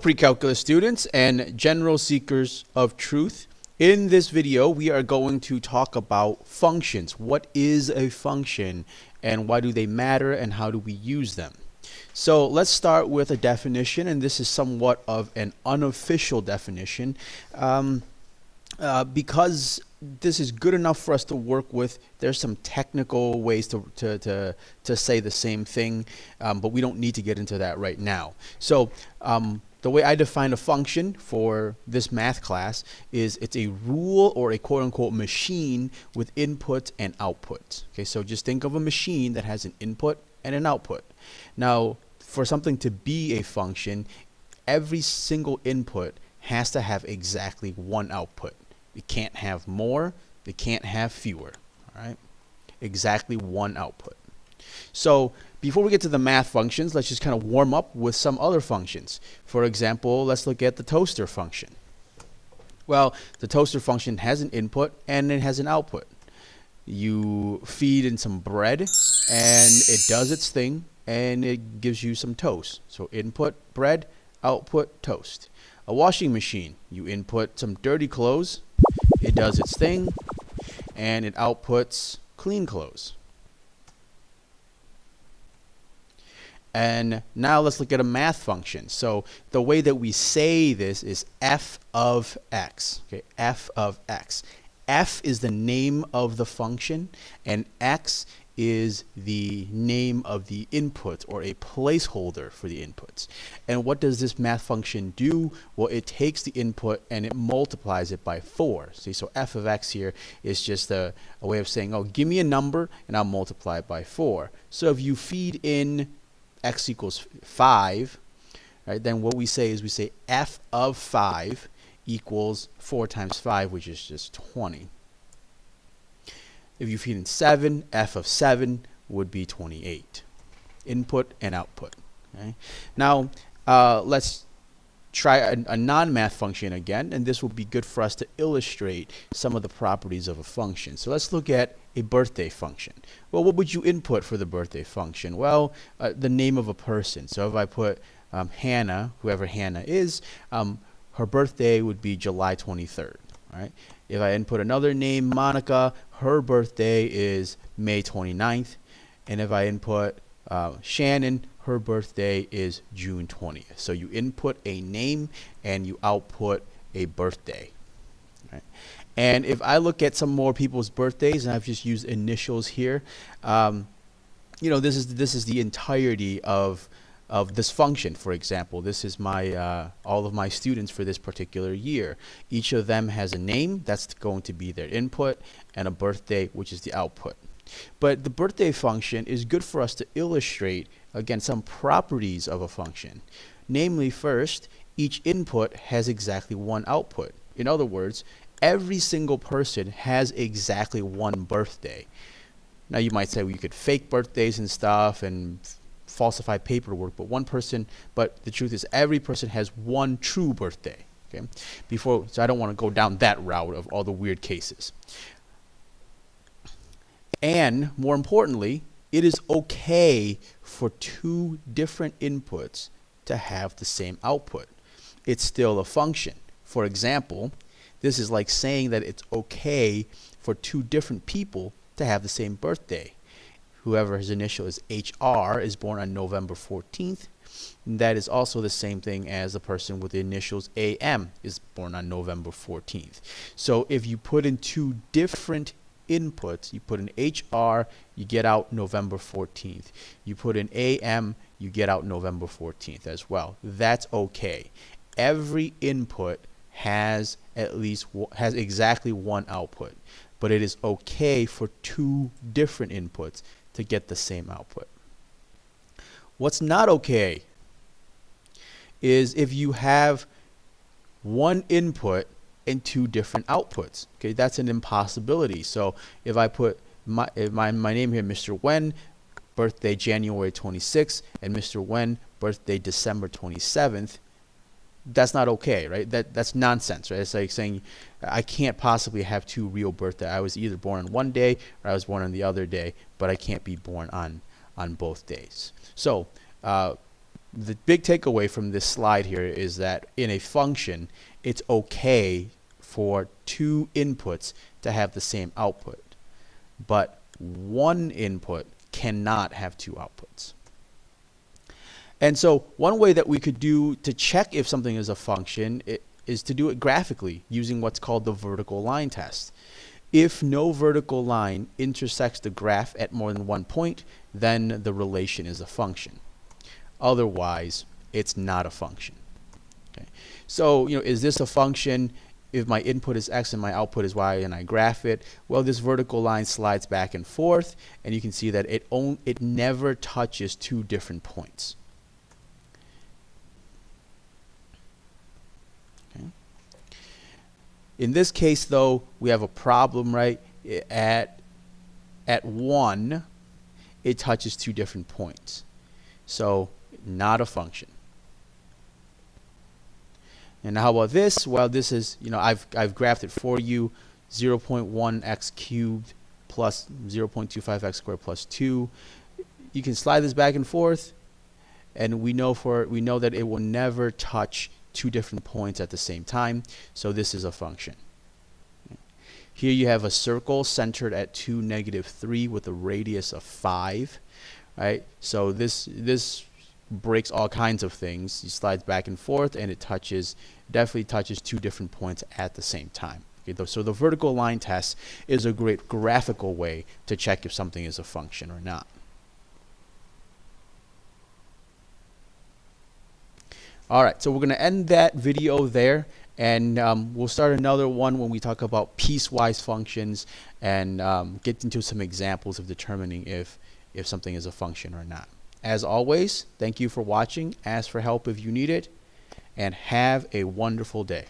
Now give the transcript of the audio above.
Pre-calculus students and general seekers of truth. In this video, we are going to talk about functions. What is a function and why do they matter and how do we use them? So let's start with a definition, and this is somewhat of an unofficial definition because this is good enough for us to work with. There's some technical ways to say the same thing, but we don't need to get into that right now. So the way I define a function for this math class is it's a rule or a quote-unquote machine with input and output. Okay, so just think of a machine that has an input and an output. Now, for something to be a function, every single input has to have exactly one output. It can't have more, it can't have fewer, all right? Exactly one output. So before we get to the math functions, let's just kind of warm up with some other functions. For example, let's look at the toaster function. Well, the toaster function has an input and it has an output. You feed in some bread and it does its thing and it gives you some toast. So input bread, output toast. A washing machine, you input some dirty clothes, it does its thing, and it outputs clean clothes. And now let's look at a math function. So the way that we say this is f of x. Okay, f of x. F is the name of the function, and x is the name of the input or a placeholder for the inputs. And what does this math function do? Well, it takes the input and it multiplies it by 4. See, so f of x here is just a way of saying, oh, give me a number and I'll multiply it by 4. So if you feed in x equals 5, right, then what we say is we say f of 5 equals 4 times 5, which is just 20. If you feed in 7, f of 7 would be 28. Input and output. Okay? Now, let's try a non-math function again, and this will be good for us to illustrate some of the properties of a function. So let's look at a birthday function. Well, what would you input for the birthday function? Well, the name of a person. So if I put Hannah, whoever Hannah is, her birthday would be July 23rd. Right? If I input another name, Monica, her birthday is May 29th. And if I input Shannon, her birthday is June 20th. So you input a name and you output a birthday. Right? And if I look at some more people's birthdays, and I've just used initials here, you know, this is the entirety of this function. For example, this is my all of my students for this particular year. Each of them has a name, that's going to be their input, and a birthday, which is the output. But the birthday function is good for us to illustrate, again, some properties of a function. Namely, first, each input has exactly one output. In other words, every single person has exactly one birthday. Now you might say, well, you could fake birthdays and stuff and falsify paperwork, but the truth is every person has one true birthday. Okay, so I don't want to go down that route of all the weird cases. And more importantly, it is okay for two different inputs to have the same output. It's still a function. For example, this is like saying that it's okay for two different people to have the same birthday. Whoever his initial is HR is born on November 14th. And that is also the same thing as the person with the initials AM is born on November 14th. So if you put in two different inputs, you put in HR, you get out November 14th. You put in AM, you get out November 14th as well. That's okay. Every input has exactly one output, but it is okay for two different inputs to get the same output. What's not okay is if you have one input and two different outputs. Okay, that's an impossibility. So if I put my name here, Mr. Wen, birthday January 26th, and Mr. Wen, birthday December 27th, that's not okay, right? That's nonsense, right? It's like saying I can't possibly have two real birthdays. I was either born on one day or I was born on the other day, but I can't be born on both days. So the big takeaway from this slide here is that in a function, it's okay for two inputs to have the same output, but one input cannot have two outputs. And so one way that we could do to check if something is a function is to do it graphically using what's called the vertical line test. If no vertical line intersects the graph at more than one point, then the relation is a function. Otherwise, it's not a function. Okay. So, is this a function if my input is x and my output is y and I graph it? Well, this vertical line slides back and forth, and you can see that it never touches two different points. Okay. In this case, though, we have a problem, right? At 1, it touches two different points. So, not a function. And how about this? Well, this is, I've graphed it for you. 0.1x cubed plus 0.25x squared plus 2. You can slide this back and forth, and we know that it will never touch two different points at the same time. So this is a function. Here you have a circle centered at 2, -3 with a radius of 5. Right? So this breaks all kinds of things. It slides back and forth, and it definitely touches two different points at the same time. Okay, so the vertical line test is a great graphical way to check if something is a function or not. All right, so we're going to end that video there, and we'll start another one when we talk about piecewise functions and get into some examples of determining if something is a function or not. As always, thank you for watching. Ask for help if you need it, and have a wonderful day.